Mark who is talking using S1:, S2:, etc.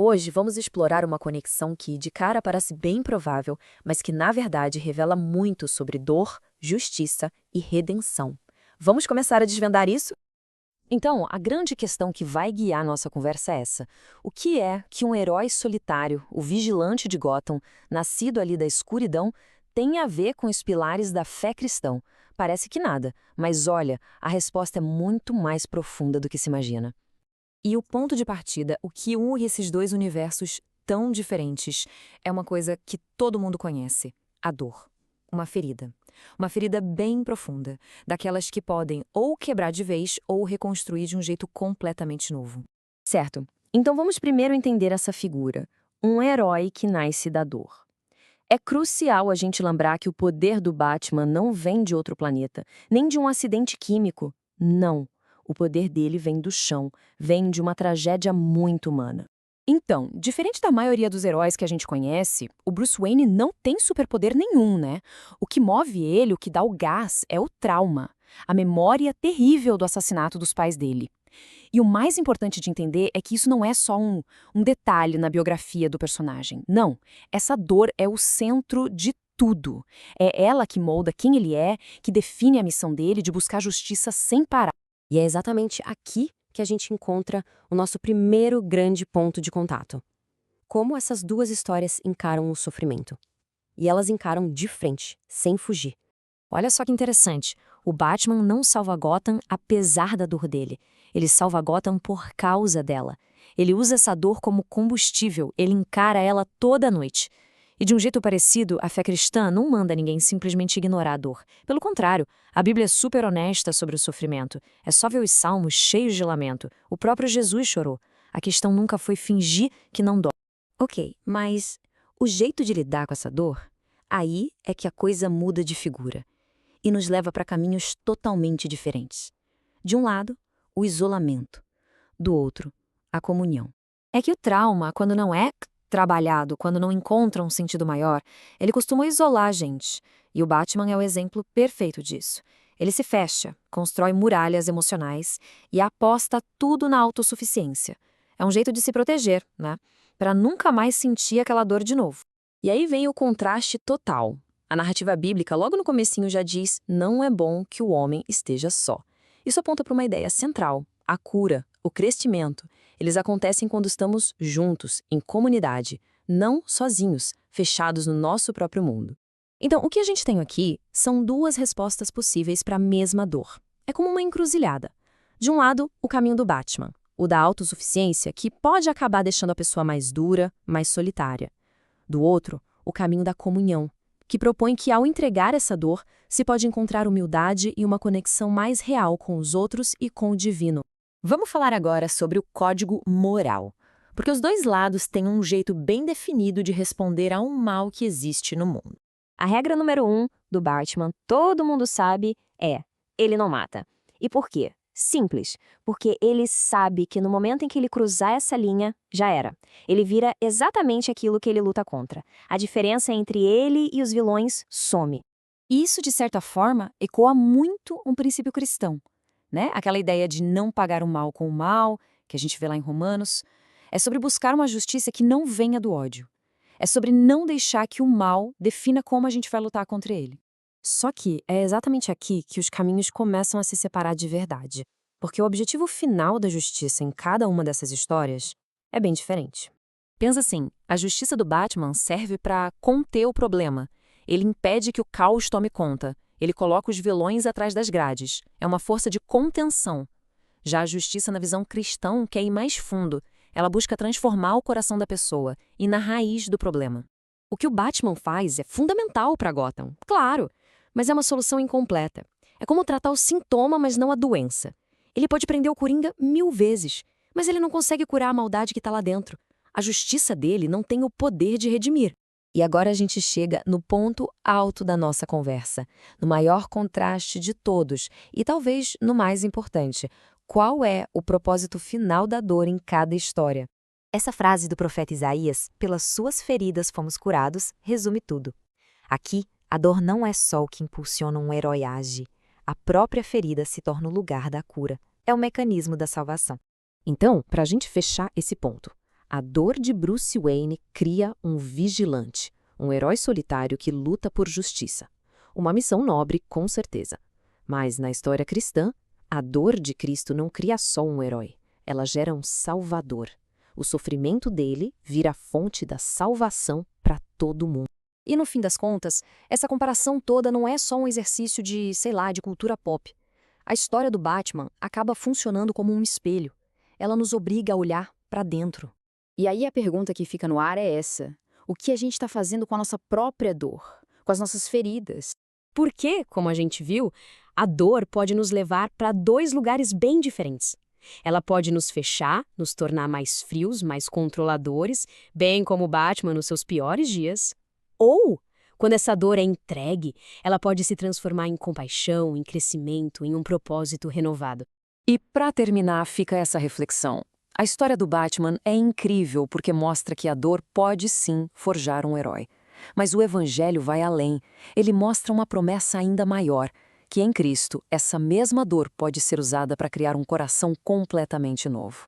S1: Hoje vamos explorar uma conexão que de cara parece bem improvável, mas que na verdade revela muito sobre dor, justiça e redenção. Vamos começar a desvendar isso?
S2: Então, a grande questão que vai guiar nossa conversa é essa. O que é que um herói solitário, o vigilante de Gotham, nascido ali da escuridão, tem a ver com os pilares da fé cristã? Parece que nada, mas olha, a resposta é muito mais profunda do que se imagina. E o ponto de partida, o que une esses dois universos tão diferentes, é uma coisa que todo mundo conhece: a dor. Uma ferida. Uma ferida bem profunda, daquelas que podem ou quebrar de vez ou reconstruir de um jeito completamente novo. Certo. Então vamos primeiro entender essa figura, um herói que nasce da dor. É crucial a gente lembrar que o poder do Batman não vem de outro planeta, nem de um acidente químico. Não. O poder dele vem do chão, vem de uma tragédia muito humana. Então, diferente da maioria dos heróis que a gente conhece, o Bruce Wayne não tem superpoder nenhum, né? O que move ele, o que dá o gás, é o trauma, a memória terrível do assassinato dos pais dele. E o mais importante de entender é que isso não é só um detalhe na biografia do personagem. Não, essa dor é o centro de tudo. É ela que molda quem ele é, que define a missão dele de buscar justiça sem parar. E é exatamente aqui que a gente encontra o nosso primeiro grande ponto de contato. Como essas duas histórias encaram o sofrimento. E elas encaram de frente, sem fugir. Olha só que interessante, o Batman não salva Gotham apesar da dor dele. Ele salva Gotham por causa dela. Ele usa essa dor como combustível, ele encara ela toda noite. E de um jeito parecido, a fé cristã não manda ninguém simplesmente ignorar a dor. Pelo contrário, a Bíblia é super honesta sobre o sofrimento. É só ver os salmos cheios de lamento. O próprio Jesus chorou. A questão nunca foi fingir que não dói. Ok, mas o jeito de lidar com essa dor, aí é que a coisa muda de figura e nos leva para caminhos totalmente diferentes. De um lado, o isolamento. Do outro, a comunhão. É que o trauma, quando não é trabalhado, quando não encontra um sentido maior, ele costuma isolar a gente. E o Batman é o exemplo perfeito disso. Ele se fecha, constrói muralhas emocionais e aposta tudo na autossuficiência. É um jeito de se proteger, né? Para nunca mais sentir aquela dor de novo. E aí vem o contraste total. A narrativa bíblica, logo no comecinho, já diz: não é bom que o homem esteja só. Isso aponta para uma ideia central: a cura, o crescimento. Eles acontecem quando estamos juntos, em comunidade, não sozinhos, fechados no nosso próprio mundo. Então, o que a gente tem aqui são duas respostas possíveis para a mesma dor. É como uma encruzilhada. De um lado, o caminho do Batman, o da autossuficiência, que pode acabar deixando a pessoa mais dura, mais solitária. Do outro, o caminho da comunhão, que propõe que, ao entregar essa dor, se pode encontrar humildade e uma conexão mais real com os outros e com o divino. Vamos falar agora sobre o código moral, porque os dois lados têm um jeito bem definido de responder a um mal que existe no mundo. A regra número 1 do Batman, todo mundo sabe, é: ele não mata. E por quê? Simples, porque ele sabe que no momento em que ele cruzar essa linha, já era. Ele vira exatamente aquilo que ele luta contra. A diferença entre ele e os vilões some. Isso, de certa forma, ecoa muito um princípio cristão, né? Aquela ideia de não pagar o mal com o mal, que a gente vê lá em Romanos. É sobre buscar uma justiça que não venha do ódio. É sobre não deixar que o mal defina como a gente vai lutar contra ele. Só que é exatamente aqui que os caminhos começam a se separar de verdade, porque o objetivo final da justiça em cada uma dessas histórias é bem diferente. Pensa assim, a justiça do Batman serve para conter o problema. Ele impede que o caos tome conta. Ele coloca os vilões atrás das grades. É uma força de contenção. Já a justiça na visão cristã quer ir mais fundo. Ela busca transformar o coração da pessoa e na raiz do problema. O que o Batman faz é fundamental para Gotham, claro, mas é uma solução incompleta. É como tratar o sintoma, mas não a doença. Ele pode prender o Coringa 1000 vezes, mas ele não consegue curar a maldade que está lá dentro. A justiça dele não tem o poder de redimir. E agora a gente chega no ponto alto da nossa conversa, no maior contraste de todos e talvez no mais importante: qual é o propósito final da dor em cada história? Essa frase do profeta Isaías, "pelas suas feridas fomos curados", resume tudo. Aqui, a dor não é só o que impulsiona um herói a agir. A própria ferida se torna o lugar da cura. É o mecanismo da salvação. Então, para a gente fechar esse ponto, A dor de Bruce Wayne cria um vigilante, um herói solitário que luta por justiça. Uma missão nobre, com certeza. Mas, na história cristã, a dor de Cristo não cria só um herói, ela gera um salvador. O sofrimento dele vira a fonte da salvação para todo mundo.
S3: E no fim das contas, essa comparação toda não é só um exercício de, sei lá, de cultura pop. A história do Batman acaba funcionando como um espelho. Ela nos obriga a olhar para dentro.
S4: E aí a pergunta que fica no ar é essa: o que a gente está fazendo com a nossa própria dor, com as nossas feridas?
S5: Porque, como a gente viu, a dor pode nos levar para dois lugares bem diferentes. Ela pode nos fechar, nos tornar mais frios, mais controladores, bem como o Batman nos seus piores dias. Ou, quando essa dor é entregue, ela pode se transformar em compaixão, em crescimento, em um propósito renovado.
S2: E para terminar, fica essa reflexão. A história do Batman é incrível porque mostra que a dor pode sim forjar um herói. Mas o Evangelho vai além. Ele mostra uma promessa ainda maior, que em Cristo essa mesma dor pode ser usada para criar um coração completamente novo.